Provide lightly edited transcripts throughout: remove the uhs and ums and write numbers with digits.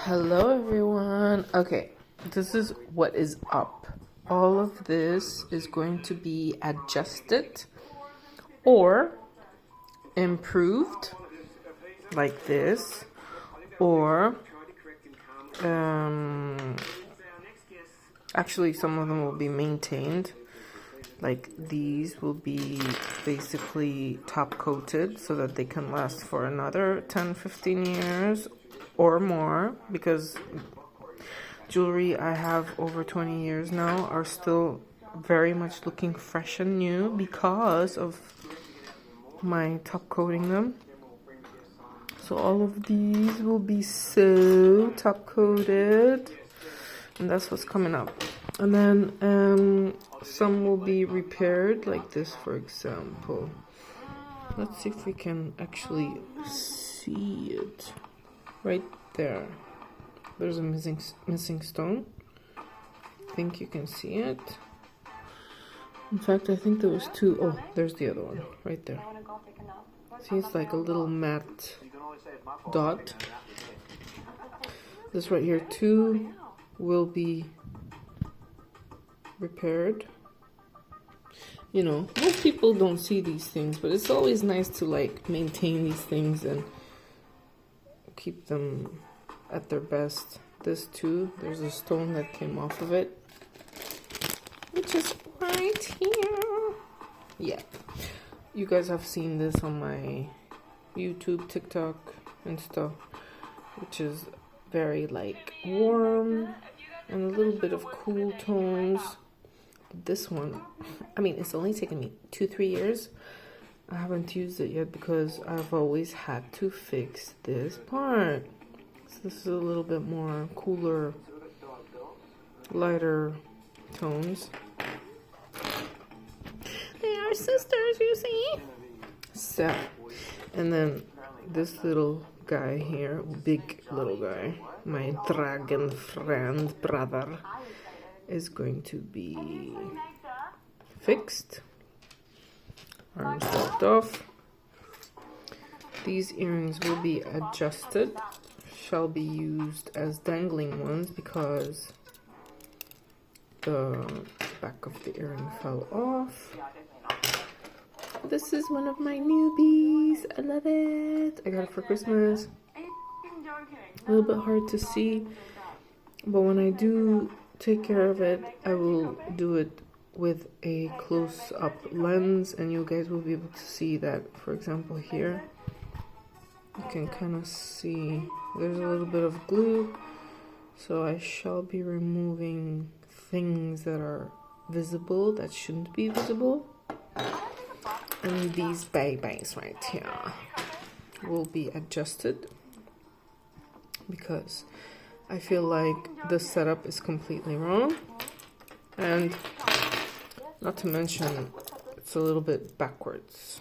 Hello everyone. Okay, this is what is up. All of this is going to be adjusted or improved like this, or actually some of them will be maintained. Like these will be basically top coated so that they can last for another 10-15 years or more, because jewelry I have over 20 years now are still very much looking fresh and new because of my top coating them. So all of these will be so top coated, and that's what's coming up. And then some will be repaired, like this for example. Let's see if we can actually see it. Right there, there's a missing stone. I think you can see it. In fact, I think there was two. Oh, there's the other one right there. See, it's like a little matte dot. This right here too will be repaired. You know, most people don't see these things, but it's always nice to like maintain these things and keep them at their best. This too, there's a stone that came off of it, which is right here. Yeah, you guys have seen this on my YouTube, TikTok, and stuff, which is very like warm and a little bit of cool tones. But this one, I mean, it's only taken me 2-3 years. I haven't used it yet because I've always had to fix this part. So this is a little bit more cooler, lighter tones. They are sisters, you see? So, and then this little guy here, big little guy, my dragon friend brother, is going to be fixed. Arms locked off. These earrings will be adjusted, shall be used as dangling ones because the back of the earring fell off. This is one of my newbies. I love it. I got it for Christmas. A little bit hard to see, but when I do take care of it, I will do it with a close-up lens, and you guys will be able to see that. For example, here you can kind of see there's a little bit of glue, so I shall be removing things that are visible that shouldn't be visible. And these babies right here will be adjusted because I feel like the setup is completely wrong, and not to mention it's a little bit backwards.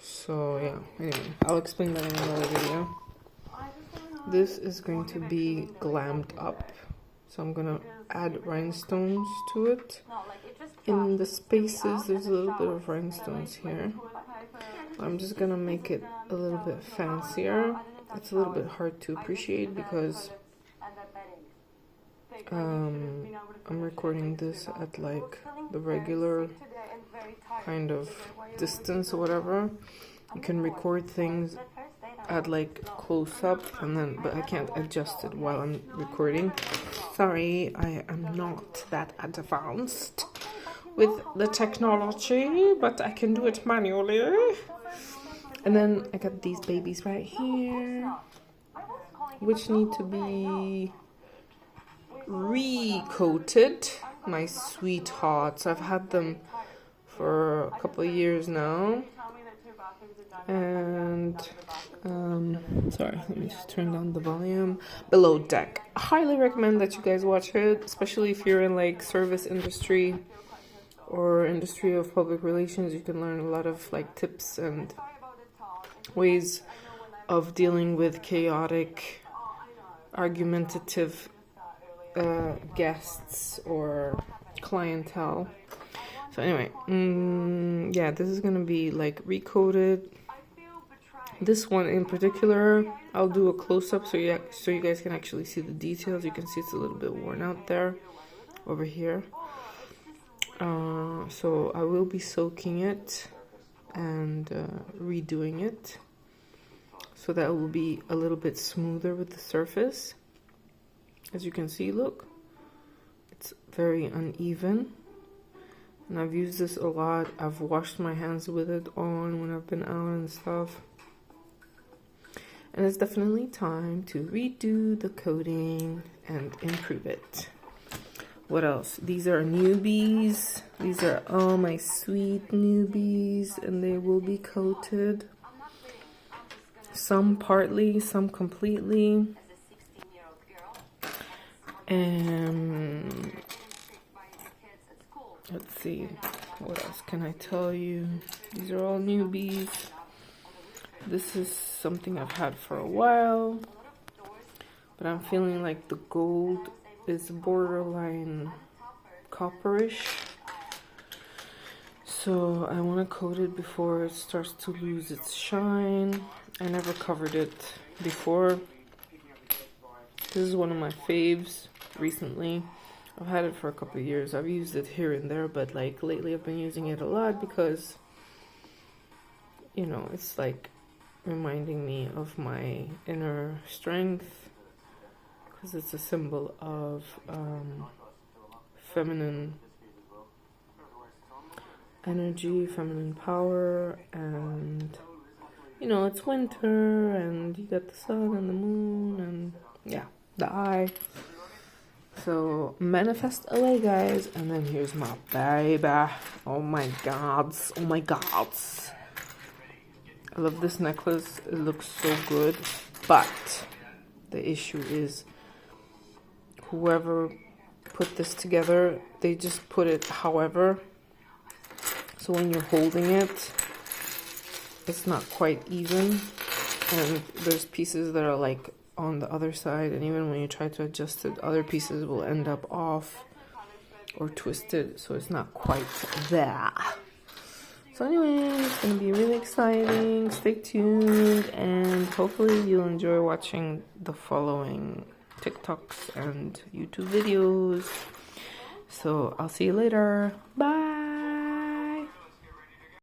So yeah, anyway, I'll explain that in another video. This is going to be glammed up, so I'm gonna add rhinestones to it. In the spaces there's a little bit of rhinestones here. I'm just gonna make it a little bit fancier. It's a little bit hard to appreciate because I'm recording this at like the regular kind of distance or whatever. You can record things at like close up, and then but I can't adjust it while I'm recording. Sorry, I am not that advanced with the technology, but I can do it manually. And then I got these babies right here, which need to be recoated. My sweethearts, I've had them for a couple of years now. And sorry, let me just turn down the volume. Below Deck, I highly recommend that you guys watch it, especially if you're in like service industry or industry of public relations. You can learn a lot of like tips and ways of dealing with chaotic, argumentative guests or clientele. So anyway, yeah, this is gonna be like recoated This one in particular, I'll do a close-up so you guys can actually see the details. You can see it's a little bit worn out there, over here. So I will be soaking it and redoing it, so that it will be a little bit smoother with the surface. As you can see, look, it's very uneven. And I've used this a lot. I've washed my hands with it on when I've been out and stuff. And it's definitely time to redo the coating and improve it. What else? These are newbies. These are all my sweet newbies, and they will be coated. Some partly, some completely. And let's see, what else can I tell you? These are all newbies. This is something I've had for a while, but I'm feeling like the gold is borderline copperish. So I want to coat it before it starts to lose its shine. I never covered it before. This is one of my faves recently. I've had it for a couple of years. I've used it here and there, but like lately I've been using it a lot because, you know, it's like reminding me of my inner strength, because it's a symbol of feminine energy, feminine power, and you know, it's winter and you got the sun and the moon and yeah, the eye. So manifest away, guys. And then here's my baby. Oh my gods, oh my gods. I love this necklace. It looks so good, but the issue is whoever put this together, they just put it however. So when you're holding it, it's not quite even, and there's pieces that are like on the other side, and even when you try to adjust it, other pieces will end up off or twisted, so it's not quite there. So anyway, it's gonna be really exciting. Stay tuned, and hopefully you'll enjoy watching the following TikToks and YouTube videos. So I'll see you later. Bye.